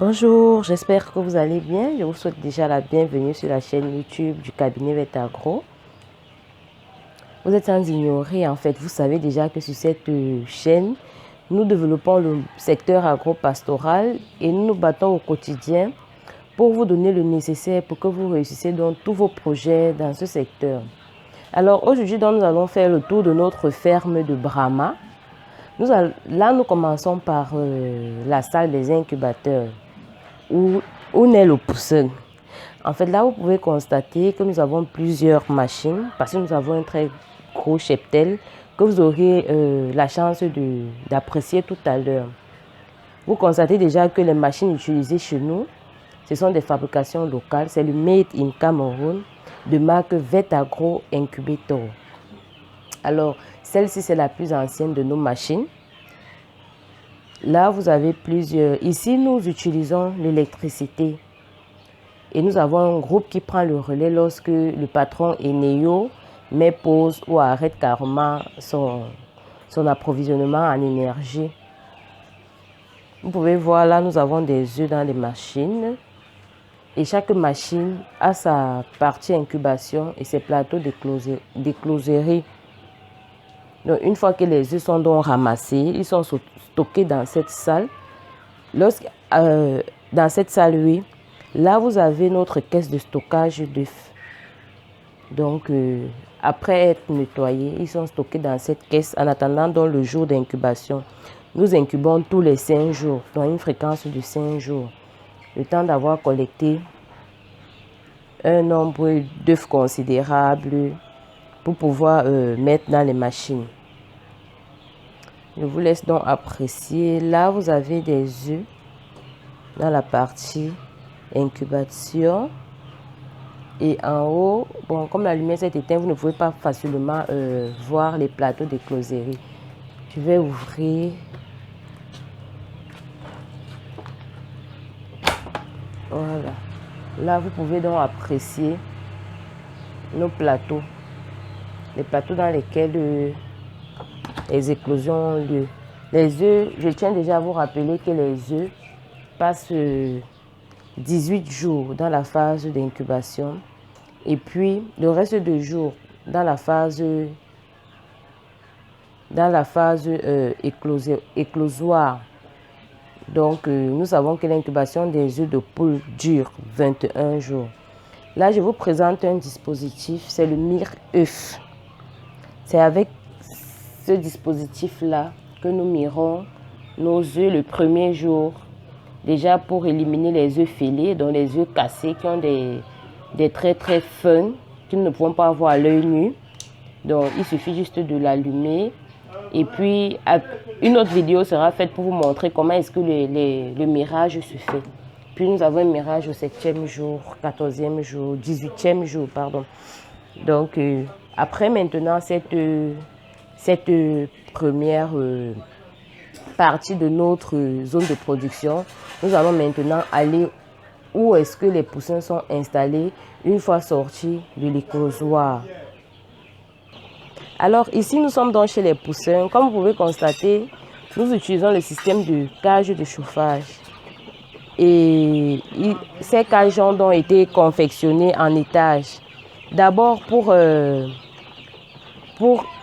Bonjour, j'espère que vous allez bien. Je vous souhaite déjà la bienvenue sur la chaîne YouTube du cabinet Vetagro. Vous êtes sans ignorer, en fait, vous savez déjà que sur cette chaîne, nous développons le secteur agro-pastoral et nous nous battons au quotidien pour vous donner le nécessaire pour que vous réussissiez dans tous vos projets dans ce secteur. Alors aujourd'hui, nous allons faire le tour de notre ferme de Brahma. Là, nous commençons par la salle des incubateurs où naît le poussin. En fait, là, vous pouvez constater que nous avons plusieurs machines parce que nous avons un très gros cheptel que vous aurez la chance d'apprécier tout à l'heure. Vous constatez déjà que les machines utilisées chez nous, ce sont des fabrications locales. C'est le Made in Cameroun de marque Vetagro Incubator. Alors, celle-ci, c'est la plus ancienne de nos machines. Là, vous avez plusieurs. Ici, nous utilisons l'électricité. Et nous avons un groupe qui prend le relais lorsque le patron Eneo met pause ou arrête carrément son approvisionnement en énergie. Vous pouvez voir, là, nous avons des œufs dans les machines. Et chaque machine a sa partie incubation et ses plateaux d'écloserie. Donc, une fois que les œufs sont donc ramassés, ils sont stockés dans cette salle. Dans cette salle, oui, là, vous avez notre caisse de stockage d'œufs. Donc, après être nettoyés, ils sont stockés dans cette caisse en attendant donc le jour d'incubation. Nous incubons tous les 5 jours, dans une fréquence de 5 jours. Le temps d'avoir collecté un nombre d'œufs considérable pour pouvoir mettre dans les machines. Je vous laisse donc apprécier. Là, vous avez des œufs dans la partie incubation. Et en haut, bon, comme la lumière s'est éteinte, vous ne pouvez pas facilement voir les plateaux d'écloserie. Je vais ouvrir. Voilà. Là, vous pouvez donc apprécier nos plateaux. Les plateaux dans lesquels les éclosions ont lieu. Les œufs, je tiens déjà à vous rappeler que les œufs passent 18 jours dans la phase d'incubation et puis le reste des jours dans la phase éclosoire. Donc, nous savons que l'incubation des œufs de poule dure 21 jours. Là, je vous présente un dispositif, c'est le mire-œuf. C'est avec ce dispositif-là que nous mirons nos œufs le premier jour, déjà pour éliminer les œufs fêlés, donc les œufs cassés qui ont des traits très fins, que nous ne pouvons pas voir à l'œil nu. Donc, il suffit juste de l'allumer. Et puis, une autre vidéo sera faite pour vous montrer comment est-ce que le mirage se fait. Puis, nous avons un mirage au 7e jour, 14e jour, 18e jour, pardon. Donc, après maintenant cette première partie de notre zone de production, nous allons maintenant aller où est-ce que les poussins sont installés une fois sortis de l'éclosoir. Alors ici, nous sommes donc chez les poussins. Comme vous pouvez constater, nous utilisons le système de cage de chauffage. Et ces cages ont donc été confectionnées en étages. D'abord pour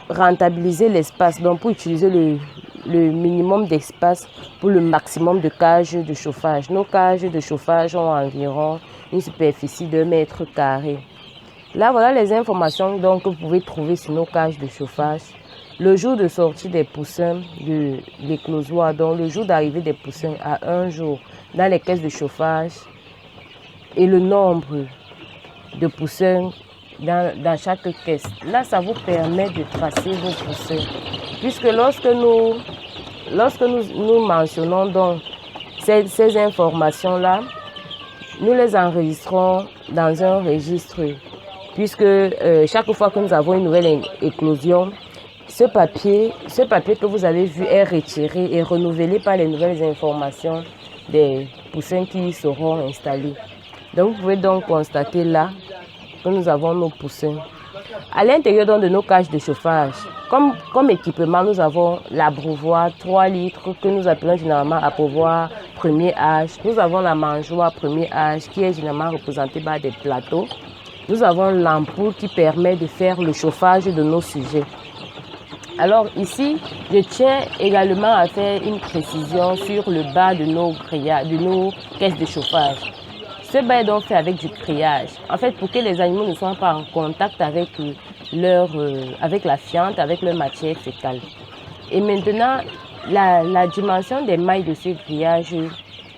rentabiliser l'espace, donc pour utiliser le minimum d'espace pour le maximum de cages de chauffage. Nos cages de chauffage ont environ une superficie de 1 mètre carré. Là, voilà les informations donc, que vous pouvez trouver sur nos cages de chauffage. Le jour de sortie des poussins de l'éclosoir, donc le jour d'arrivée des poussins à 1 jour dans les caisses de chauffage et le nombre de poussins dans chaque caisse. Là, ça vous permet de tracer vos poussins. Puisque lorsque nous mentionnons donc ces informations-là, nous les enregistrons dans un registre. Puisque chaque fois que nous avons une nouvelle éclosion, ce papier que vous avez vu est retiré et renouvelé par les nouvelles informations des poussins qui seront installés. Donc, vous pouvez donc constater là que nous avons nos poussins. À l'intérieur de nos cages de chauffage, comme équipement, nous avons l'abreuvoir 3 litres que nous appelons généralement abreuvoir premier âge. Nous avons la mangeoire premier âge qui est généralement représentée par des plateaux. Nous avons l'ampoule qui permet de faire le chauffage de nos sujets. Alors ici, je tiens également à faire une précision sur le bas de nos caisses de chauffage. Ce bas est donc fait avec du grillage. En fait, pour que les animaux ne soient pas en contact avec avec la fiente, avec leur matière fécale. Et maintenant, la dimension des mailles de ce grillage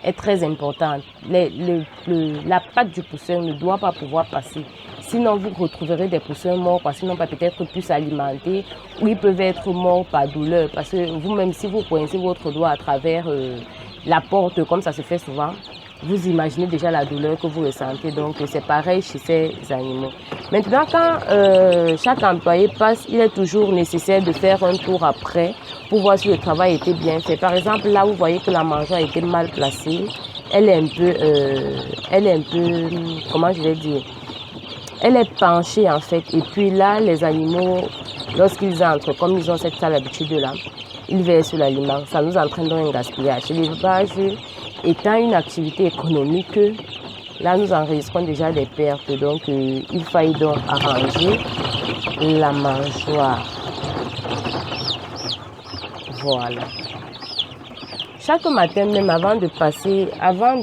est très importante. La patte du poussin ne doit pas pouvoir passer. Sinon, vous retrouverez des poussins morts parce qu'ils n'ont pas peut-être pu s'alimenter ou ils peuvent être morts par douleur. Parce que vous-même, si vous coincez votre doigt à travers la porte, comme ça se fait souvent, vous imaginez déjà la douleur que vous ressentez. Donc, c'est pareil chez ces animaux. Maintenant, quand chaque employé passe, il est toujours nécessaire de faire un tour après pour voir si le travail était bien fait. Par exemple, là, vous voyez que la mangeoire a été mal placée. Elle est un peu, comment je vais dire, elle est penchée en fait. Et puis là, les animaux, lorsqu'ils entrent, comme ils ont cette sale habitude-là, ils versent l'aliment. Ça nous entraîne dans un gaspillage. L'élevage étant une activité économique, là nous enregistrons déjà des pertes. Donc il faille donc arranger la mangeoire. Voilà. Chaque matin, même avant de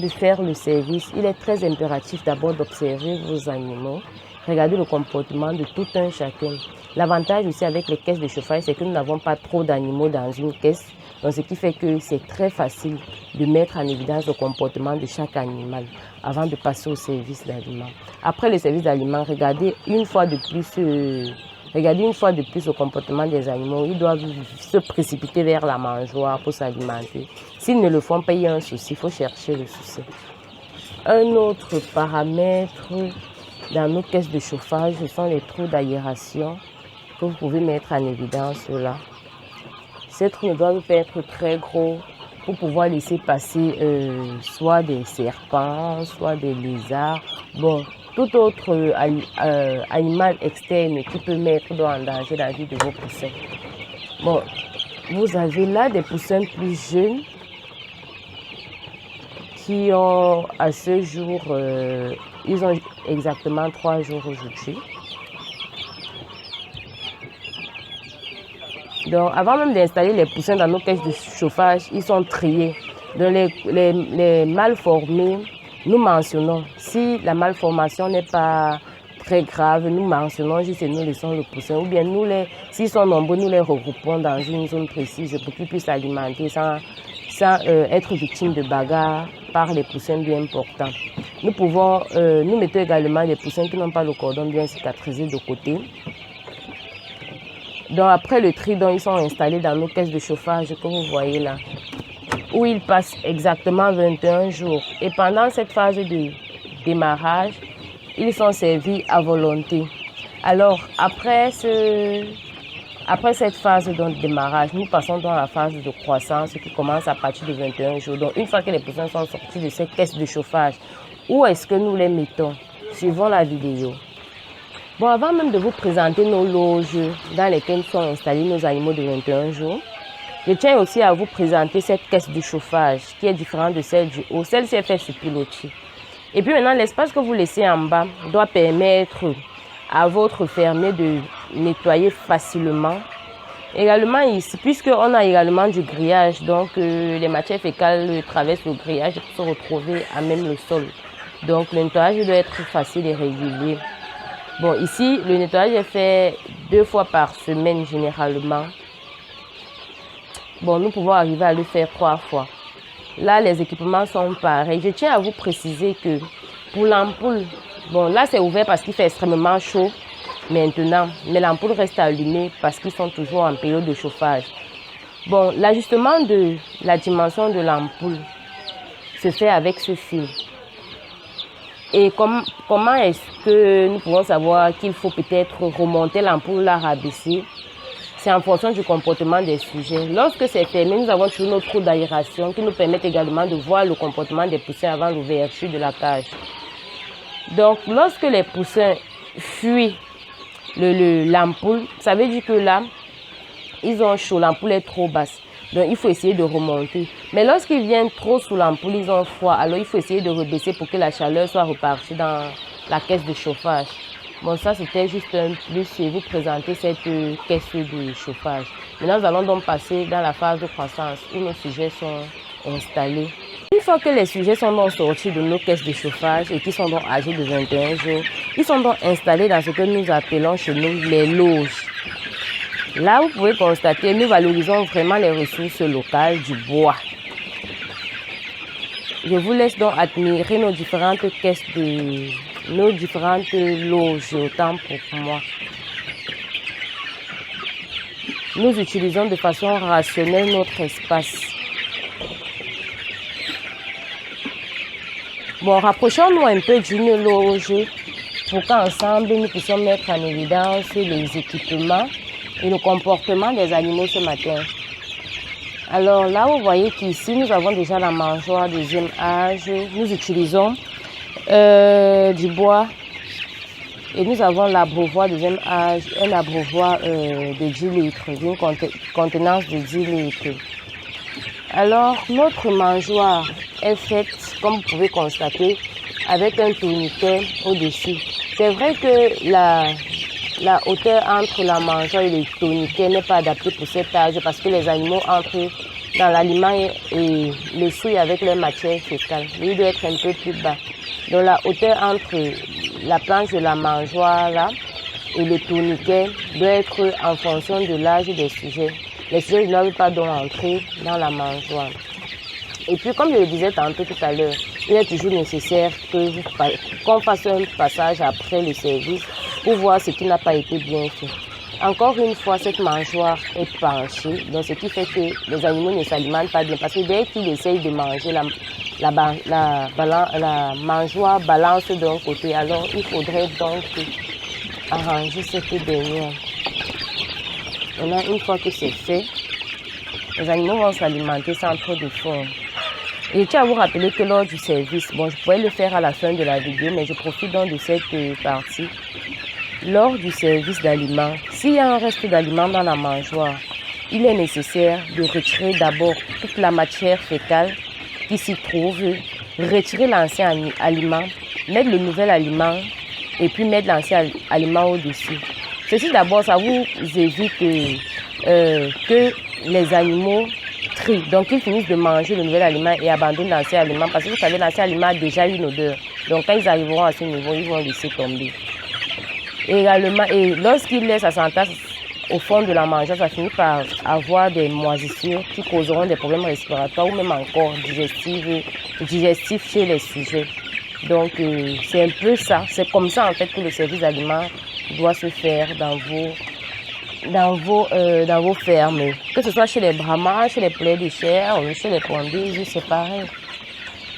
faire le service, il est très impératif d'abord d'observer vos animaux. Regardez le comportement de tout un chacun. L'avantage aussi avec les caisses de chauffage, c'est que nous n'avons pas trop d'animaux dans une caisse. Donc, ce qui fait que c'est très facile de mettre en évidence le comportement de chaque animal avant de passer au service d'aliments. Après le service d'aliments, regardez une fois de plus le comportement des animaux. Ils doivent se précipiter vers la mangeoire pour s'alimenter. S'ils ne le font pas, il y a un souci, il faut chercher le souci. Un autre paramètre dans nos caisses de chauffage, ce sont les trous d'aération que vous pouvez mettre en évidence là. Ces trous ne doivent pas être très gros pour pouvoir laisser passer soit des serpents, soit des lézards. Bon, tout autre animal externe qui peut mettre en danger la vie de vos poussins. Bon, vous avez là des poussins plus jeunes qui ont à ce jour, ils ont exactement 3 jours aujourd'hui. Donc, avant même d'installer les poussins dans nos caisses de chauffage, ils sont triés. Donc, les malformés, nous mentionnons. Si la malformation n'est pas très grave, nous mentionnons juste et nous laissons le poussin. Ou bien, s'ils sont nombreux, nous les regroupons dans une zone précise pour qu'ils puissent s'alimenter sans être victimes de bagarres par les poussins bien portants. Nous mettons également les poussins qui n'ont pas le cordon bien cicatrisé de côté. Donc après le tri, ils sont installés dans nos caisses de chauffage que vous voyez là, où ils passent exactement 21 jours. Et pendant cette phase de démarrage, ils sont servis à volonté. Alors après cette phase de démarrage, nous passons dans la phase de croissance qui commence à partir de 21 jours. Donc une fois que les poussins sont sortis de ces caisses de chauffage, où est-ce que nous les mettons? Suivons la vidéo. Bon, avant même de vous présenter nos loges dans lesquelles sont installés nos animaux de 21 jours, je tiens aussi à vous présenter cette caisse de chauffage qui est différente de celle du haut. Celle-ci est faite sur pilotis. Et puis maintenant, l'espace que vous laissez en bas doit permettre à votre fermier de nettoyer facilement. Également ici, puisqu'on a également du grillage, donc les matières fécales traversent le grillage pour se retrouver à même le sol. Donc le nettoyage doit être facile et régulier. Bon, ici, le nettoyage est fait 2 fois par semaine généralement. Bon, nous pouvons arriver à le faire 3 fois. Là, les équipements sont pareils. Je tiens à vous préciser que pour l'ampoule, bon, là, c'est ouvert parce qu'il fait extrêmement chaud maintenant. Mais l'ampoule reste allumée parce qu'ils sont toujours en période de chauffage. Bon, l'ajustement de la dimension de l'ampoule se fait avec ce fil. Et comment est-ce que nous pouvons savoir qu'il faut peut-être remonter l'ampoule, la rabaisser? C'est en fonction du comportement des sujets. Lorsque c'est fermé, nous avons toujours nos trous d'aération qui nous permettent également de voir le comportement des poussins avant l'ouverture de la cage. Donc, lorsque les poussins fuient l'ampoule, ça veut dire que là, ils ont chaud, l'ampoule est trop basse. Donc, il faut essayer de remonter. Mais lorsqu'ils viennent trop sous l'ampoule, ils ont froid. Alors, il faut essayer de rebaisser pour que la chaleur soit repartie dans la caisse de chauffage. Bon, ça, c'était juste un plus et vous présenter cette caisse de chauffage. Maintenant, nous allons donc passer dans la phase de croissance où nos sujets sont installés. Une fois que les sujets sont donc sortis de nos caisses de chauffage et qui sont donc âgés de 21 jours, ils sont donc installés dans ce que nous appelons chez nous les loges. Là, vous pouvez constater, nous valorisons vraiment les ressources locales du bois. Je vous laisse donc admirer nos différentes caisses nos différentes loges, autant pour moi. Nous utilisons de façon rationnelle notre espace. Bon, rapprochons-nous un peu d'une loge pour qu'ensemble nous puissions mettre en évidence les équipements et le comportement des animaux ce matin. Alors là, vous voyez qu'ici, nous avons déjà la mangeoire deuxième âge. Nous utilisons du bois et nous avons l'abreuvoir deuxième âge, un abreuvoir de 10 litres, d'une contenance de 10 litres. Alors, notre mangeoire est faite, comme vous pouvez constater, avec un tourniquet au-dessus. C'est vrai que la hauteur entre la mangeoire et le tourniquet n'est pas adaptée pour cet âge parce que les animaux entrent dans l'aliment et le souillent avec leur matière fécale. Il doit être un peu plus bas. Donc la hauteur entre la planche de la mangeoire là, et le tourniquet doit être en fonction de l'âge des sujets. Les sujets ne doivent pas donc entrer dans la mangeoire. Et puis comme je le disais tantôt tout à l'heure, il est toujours nécessaire qu'on fasse un passage après le service pour voir ce qui n'a pas été bien fait. Encore une fois, cette mangeoire est penchée, donc ce qui fait que les animaux ne s'alimentent pas bien. Parce que dès qu'ils essayent de manger, la mangeoire balance d'un côté. Alors, il faudrait donc arranger cette dernière. Maintenant, une fois que c'est fait, les animaux vont s'alimenter sans trop d'efforts. Et je tiens à vous rappeler que lors du service, bon, je pourrais le faire à la fin de la vidéo, mais je profite donc de cette partie. Lors du service d'aliments, s'il y a un reste d'aliments dans la mangeoire, il est nécessaire de retirer d'abord toute la matière fécale qui s'y trouve, retirer l'ancien aliment, mettre le nouvel aliment et puis mettre l'ancien aliment au-dessus. Ceci d'abord, ça vous évite que les animaux trient. Donc ils finissent de manger le nouvel aliment et abandonnent l'ancien aliment parce que vous savez, l'ancien aliment a déjà une odeur. Donc quand ils arriveront à ce niveau, ils vont laisser tomber. Également, et lorsqu'ils laissent sa sentasse au fond de la mangeoire, ça finit par avoir des moisissures qui causeront des problèmes respiratoires ou même encore digestifs chez les sujets. Donc c'est un peu ça, c'est comme ça en fait que le service d'aliments doit se faire dans vos fermes. Que ce soit chez les brahmas, chez les poulets de chair ou chez les pondeuses, c'est pareil.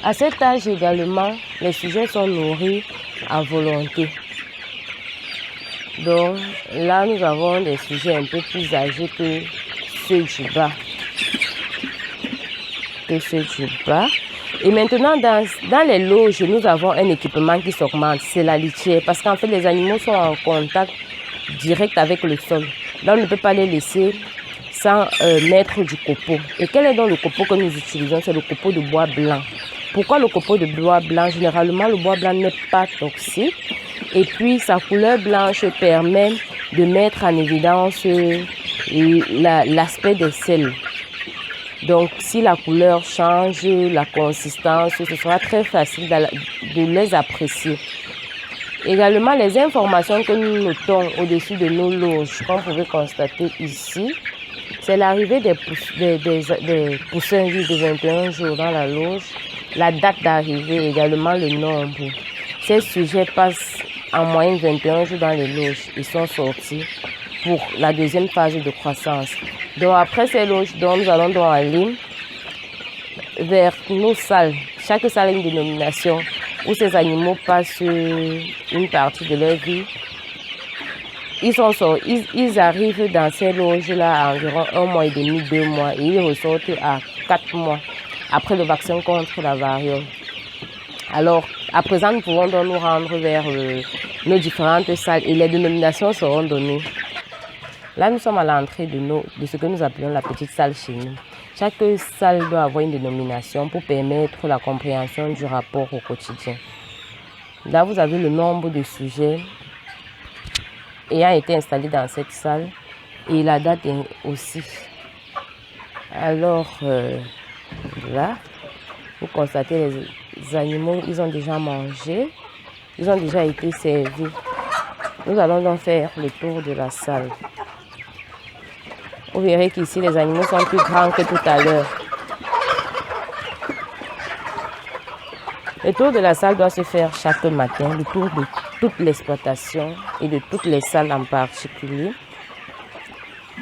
À cet âge également, les sujets sont nourris à volonté. Donc là, nous avons des sujets un peu plus âgés que ceux du bas. Et maintenant, dans les loges, nous avons un équipement qui s'augmente, c'est la litière. Parce qu'en fait, les animaux sont en contact direct avec le sol. Là, on ne peut pas les laisser sans mettre du copeau. Et quel est donc le copeau que nous utilisons? C'est le copeau de bois blanc. Pourquoi le copeau de bois blanc? Généralement, le bois blanc n'est pas toxique. Et puis, sa couleur blanche permet de mettre en évidence l'aspect des selles. Donc, si la couleur change, la consistance, ce sera très facile de les apprécier. Également, les informations que nous notons au-dessus de nos loges, comme vous pouvez constater ici, c'est l'arrivée des poussins de 21 jours dans la loge, la date d'arrivée, également le nombre. Ces sujets passent en moyenne 21 jours dans les loges. Ils sont sortis pour la deuxième phase de croissance. Donc après ces loges, nous allons donc aller vers nos salles. Chaque salle a une dénomination où ces animaux passent une partie de leur vie. Ils arrivent dans ces loges-là à environ 1 mois et demi, 2 mois et ils ressortent à 4 mois après le vaccin contre la variole. Alors, à présent, nous pouvons donc nous rendre vers nos différentes salles et les dénominations seront données. Là, nous sommes à l'entrée de ce que nous appelons la petite salle chez nous. Chaque salle doit avoir une dénomination pour permettre la compréhension du rapport au quotidien. Là, vous avez le nombre de sujets ayant été installés dans cette salle et la date aussi. Alors, là, vous constatez les animaux, ils ont déjà mangé, ils ont déjà été servis. Nous allons donc faire le tour de la salle. Vous verrez qu'ici, les animaux sont plus grands que tout à l'heure. Le tour de la salle doit se faire chaque matin, le tour de toute l'exploitation et de toutes les salles en particulier.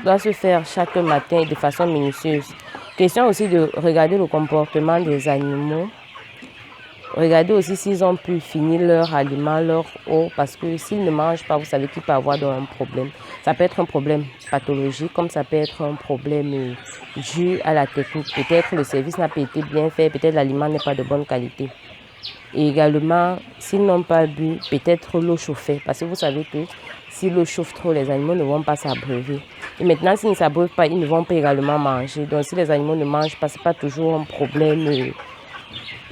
Doit se faire chaque matin de façon minutieuse. Question aussi de regarder le comportement des animaux. Regardez aussi s'ils ont pu finir leur aliment, leur eau, parce que s'ils ne mangent pas, vous savez qu'il peut y avoir un problème. Ça peut être un problème pathologique, comme ça peut être un problème dû à la technique. Peut-être le service n'a pas été bien fait, peut-être l'aliment n'est pas de bonne qualité. Et également, s'ils n'ont pas bu, peut-être l'eau chauffée, parce que vous savez que si l'eau chauffe trop, les animaux ne vont pas s'abreuver. Et maintenant, s'ils ne s'abreuvent pas, ils ne vont pas également manger. Donc, si les animaux ne mangent pas, ce n'est pas toujours un problème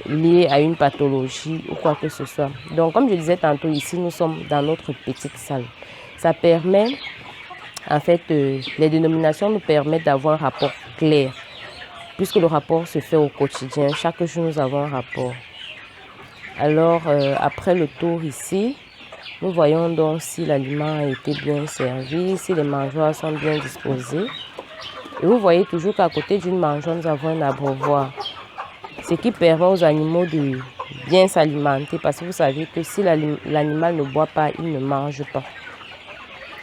lié à une pathologie ou quoi que ce soit. Donc, comme je disais tantôt, ici, nous sommes dans notre petite salle. Ça permet, en fait, les dénominations nous permettent d'avoir un rapport clair, puisque le rapport se fait au quotidien. Chaque jour, nous avons un rapport. Alors, après le tour ici, nous voyons donc si l'aliment a été bien servi, si les mangeoires sont bien disposés. Et vous voyez toujours qu'à côté d'une mangeoire, nous avons un abreuvoir. Ce qui permet aux animaux de bien s'alimenter, parce que vous savez que si l'animal ne boit pas, il ne mange pas.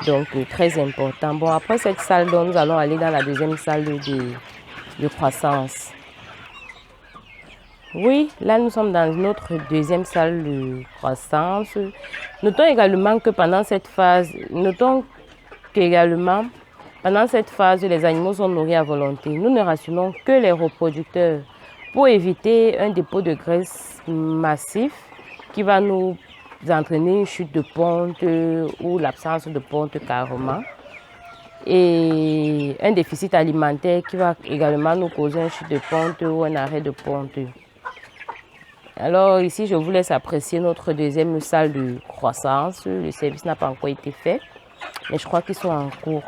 Donc, très important. Bon, après cette salle, donc, nous allons aller dans la deuxième salle de croissance. Oui, là, nous sommes dans notre deuxième salle de croissance. Notons également que pendant cette phase, les animaux sont nourris à volonté. Nous ne rationnons que les reproducteurs pour éviter un dépôt de graisse massif qui va nous entraîner une chute de ponte ou l'absence de ponte carrément. Et un déficit alimentaire qui va également nous causer une chute de ponte ou un arrêt de ponte. Alors ici, je vous laisse apprécier notre deuxième salle de croissance. Le service n'a pas encore été fait, mais je crois qu'ils sont en cours.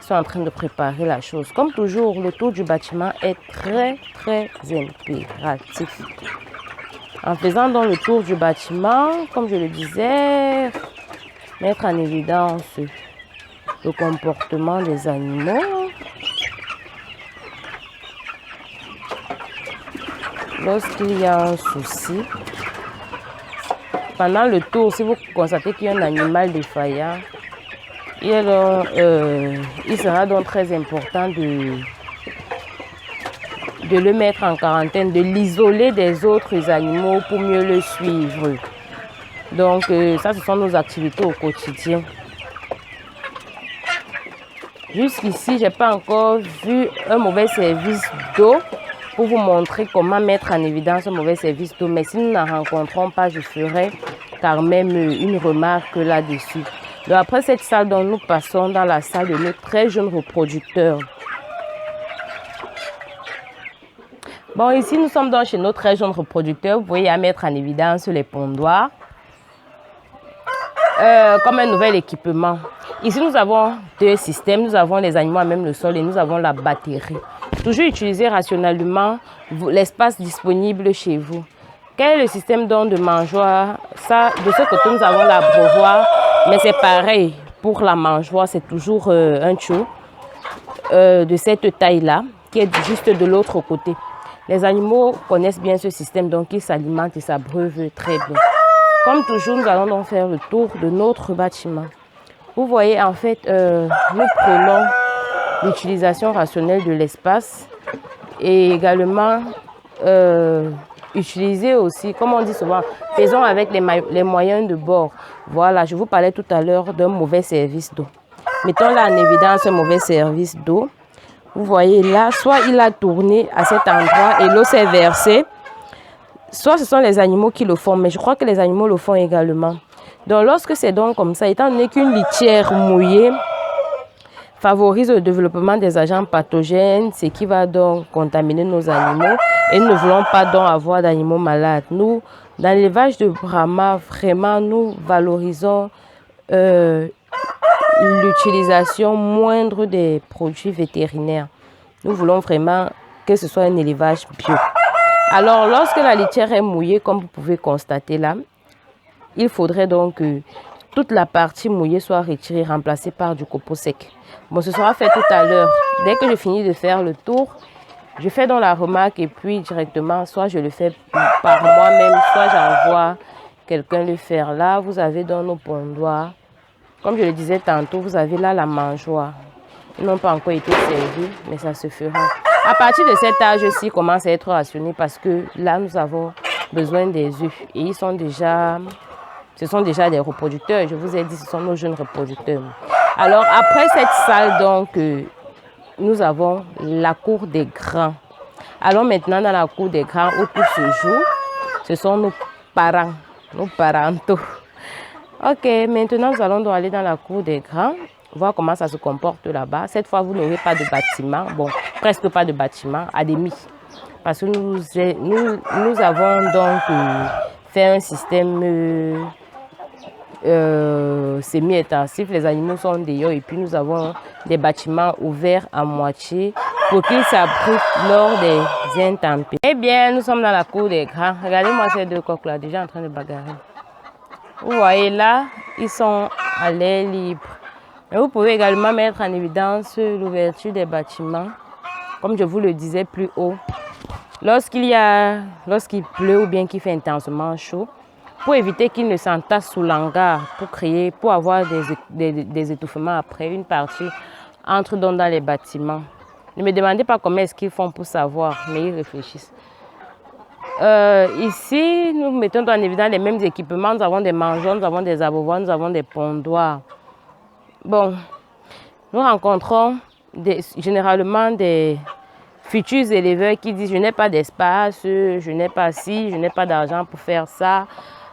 Ils sont en train de préparer la chose. Comme toujours, le tour du bâtiment est très, très impératif. En faisant donc le tour du bâtiment, comme je le disais, mettre en évidence le comportement des animaux. Lorsqu'il y a un souci, pendant le tour, si vous constatez qu'il y a un animal défaillant, il sera donc très important de le mettre en quarantaine, de l'isoler des autres animaux pour mieux le suivre. Donc ça, ce sont nos activités au quotidien. Jusqu'ici, je n'ai pas encore vu un mauvais service d'eau pour vous montrer comment mettre en évidence un mauvais service d'eau. Mais si nous n'en rencontrons pas, je ferai quand même une remarque là-dessus. Donc après cette salle, donc, nous passons dans la salle de nos très jeunes reproducteurs. Bon, ici, nous sommes donc chez nos très jeunes reproducteurs. Vous voyez à mettre en évidence les pondoirs comme un nouvel équipement. Ici, nous avons deux systèmes. Nous avons les animaux à même le sol et nous avons la batterie. Toujours utiliser rationnellement l'espace disponible chez vous. Quel est le système donc de mangeoire? Ça, de ce côté, nous avons l'abreuvoir, mais c'est pareil pour la mangeoire. C'est toujours un tuyau de cette taille-là qui est juste de l'autre côté. Les animaux connaissent bien ce système, donc ils s'alimentent et s'abreuvent très bien. Comme toujours, nous allons donc faire le tour de notre bâtiment. Vous voyez, en fait, nous prenons l'utilisation rationnelle de l'espace et également utiliser aussi, comme on dit souvent, faisons avec les moyens de bord. Voilà, je vous parlais tout à l'heure d'un mauvais service d'eau. Mettons là en évidence un mauvais service d'eau. Vous voyez là, soit il a tourné à cet endroit et l'eau s'est versée, soit ce sont les animaux qui le font, mais je crois que les animaux le font également. Donc lorsque c'est donc comme ça, étant donné qu'une litière mouillée favorise le développement des agents pathogènes, ce qui va donc contaminer nos animaux. Et nous ne voulons pas donc avoir d'animaux malades. Nous, dans l'élevage de Brahma, vraiment, nous valorisons l'utilisation moindre des produits vétérinaires. Nous voulons vraiment que ce soit un élevage bio. Alors, lorsque la litière est mouillée, comme vous pouvez constater là, il faudrait donc que toute la partie mouillée soit retirée, remplacée par du copeau sec. Bon, ce sera fait tout à l'heure. Dès que je finis de faire le tour, je fais dans la remarque et puis directement, soit je le fais par moi-même, soit j'envoie quelqu'un le faire. Là, vous avez dans nos pondoirs, comme je le disais tantôt, vous avez là la mangeoire. Ils n'ont pas encore été servis, mais ça se fera. À partir de cet âge-ci, ils commencent à être rationnés parce que là, nous avons besoin des œufs. Et ils sont déjà, ce sont déjà des reproducteurs. Je vous ai dit, ce sont nos jeunes reproducteurs. Alors, après cette salle, donc, nous avons la cour des grands. Alors maintenant, dans la cour des grands, où tout se joue, ce sont nos parents, nos parentaux. Ok, maintenant, nous allons donc aller dans la cour des grands, voir comment ça se comporte là-bas. Cette fois, vous n'aurez pas de bâtiment, bon, presque pas de bâtiment, à demi. Parce que nous avons donc fait un système semi-intensif. Les animaux sont dehors et puis nous avons des bâtiments ouverts à moitié pour qu'ils s'abritent lors des intempéries. Eh bien, nous sommes dans la cour des grands. Regardez-moi ces deux coqs-là, déjà en train de bagarrer. Vous voyez là, ils sont à l'air libre. Et vous pouvez également mettre en évidence l'ouverture des bâtiments, comme je vous le disais plus haut. Lorsqu'il pleut ou bien qu'il fait intensement chaud, pour éviter qu'ils ne s'entassent sous l'hangar, pour avoir des étouffements après, une partie entre dans les bâtiments. Ne me demandez pas comment est-ce qu'ils font pour savoir, mais ils réfléchissent. Ici, nous mettons en évidence les mêmes équipements. Nous avons des mangeons, nous avons des abreuvoirs, nous avons des pondoirs. Bon, nous rencontrons généralement des futurs éleveurs qui disent « je n'ai pas d'espace, je n'ai pas ci, je n'ai pas d'argent pour faire ça,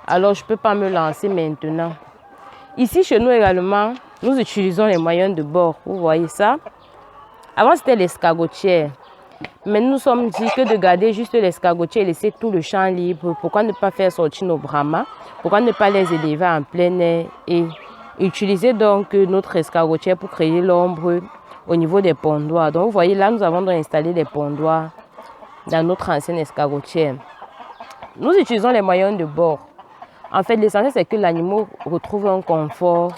alors je ne peux pas me lancer maintenant ». Ici, chez nous également, nous utilisons les moyens de bord. Vous voyez ça? Avant, c'était l'escargotière. Mais nous nous sommes dit que de garder juste l'escargotière et laisser tout le champ libre, pourquoi ne pas faire sortir nos brahmas? Pourquoi ne pas les élever en plein air et utiliser donc notre escargotière pour créer l'ombre au niveau des pondoirs. Donc vous voyez là, nous avons donc installé les pondoirs dans notre ancienne escargotière. Nous utilisons les moyens de bord. En fait, l'essentiel c'est que l'animal retrouve un confort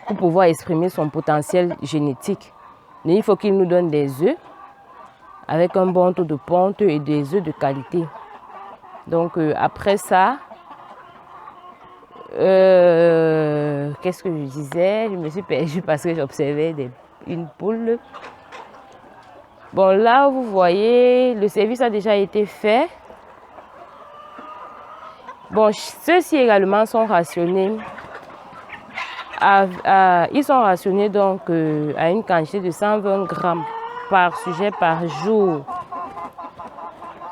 pour pouvoir exprimer son potentiel génétique. Mais il faut qu'il nous donne des œufs avec un bon taux de ponte et des œufs de qualité. Donc après ça, qu'est-ce que je disais? Je me suis perdue parce que j'observais une poule. Bon, là, vous voyez, le service a déjà été fait. Bon, ceux-ci également sont rationnés. Ils sont rationnés donc à une quantité de 120 grammes par sujet par jour.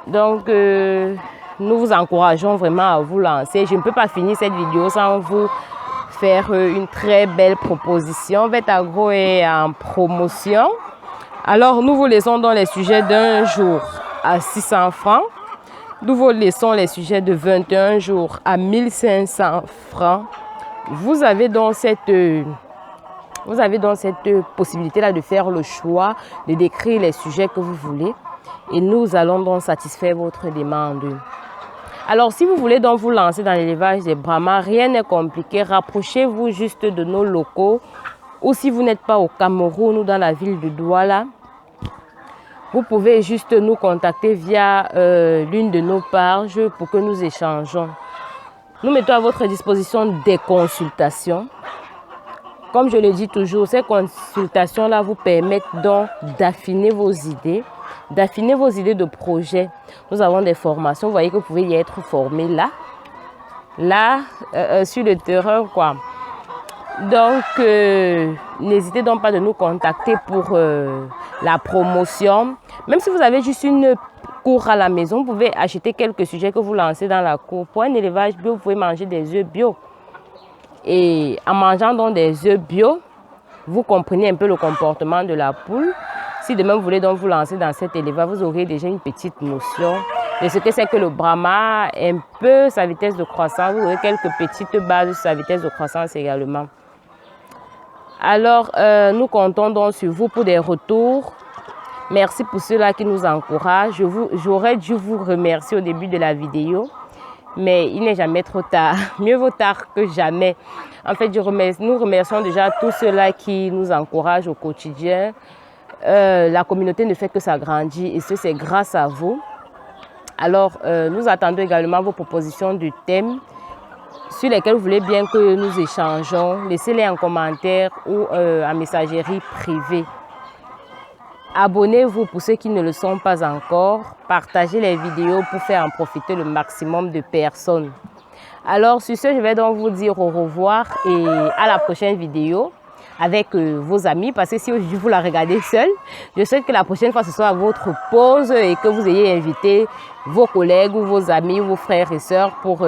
Donc, nous vous encourageons vraiment à vous lancer. Je ne peux pas finir cette vidéo sans vous faire une très belle proposition. Vetagro est en promotion. Alors, nous vous laissons dans les sujets d'un jour à 600 francs. Nous vous laissons les sujets de 21 jours à 1500 francs. Vous avez donc cette possibilité-là de faire le choix, de décrire les sujets que vous voulez. Et nous allons donc satisfaire votre demande. Alors, si vous voulez donc vous lancer dans l'élevage des brahmas, rien n'est compliqué. Rapprochez-vous juste de nos locaux. Ou si vous n'êtes pas au Cameroun ou dans la ville de Douala, vous pouvez juste nous contacter via l'une de nos pages pour que nous échangeons. Nous mettons à votre disposition des consultations. Comme je le dis toujours, ces consultations-là vous permettent donc d'affiner vos idées de projet. Nous avons des formations, vous voyez que vous pouvez y être formé là, sur le terrain, quoi. Donc, n'hésitez donc pas de nous contacter pour la promotion. Même si vous avez juste une cour à la maison, vous pouvez acheter quelques sujets que vous lancez dans la cour. Pour un élevage bio, vous pouvez manger des œufs bio. Et en mangeant donc des œufs bio, vous comprenez un peu le comportement de la poule. Si demain vous voulez donc vous lancer dans cet élevage, vous aurez déjà une petite notion de ce que c'est que le Brahma, un peu sa vitesse de croissance. Vous aurez quelques petites bases sur sa vitesse de croissance également. Alors, nous comptons donc sur vous pour des retours. Merci pour ceux-là qui nous encouragent. J'aurais dû vous remercier au début de la vidéo, mais il n'est jamais trop tard. Mieux vaut tard que jamais. En fait, nous remercions déjà tous ceux-là qui nous encouragent au quotidien. La communauté ne fait que s'agrandir et c'est grâce à vous. Alors, nous attendons également vos propositions de thèmes sur lesquels vous voulez bien que nous échangeons. Laissez-les en commentaire ou en messagerie privée. Abonnez-vous pour ceux qui ne le sont pas encore. Partagez les vidéos pour faire en profiter le maximum de personnes. Alors, sur ce, je vais donc vous dire au revoir et à la prochaine vidéo avec vos amis. Parce que si aujourd'hui vous la regardez seul, je souhaite que la prochaine fois ce soit votre pause et que vous ayez invité vos collègues ou vos amis, vos frères et sœurs pour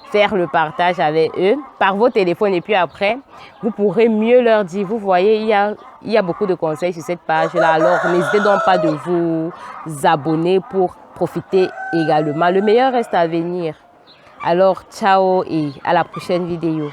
faire le partage avec eux par vos téléphones. Et puis après, vous pourrez mieux leur dire. Vous voyez, il y a beaucoup de conseils sur cette page-là. Alors, n'hésitez donc pas de vous abonner pour profiter également. Le meilleur reste à venir. Alors, ciao et à la prochaine vidéo.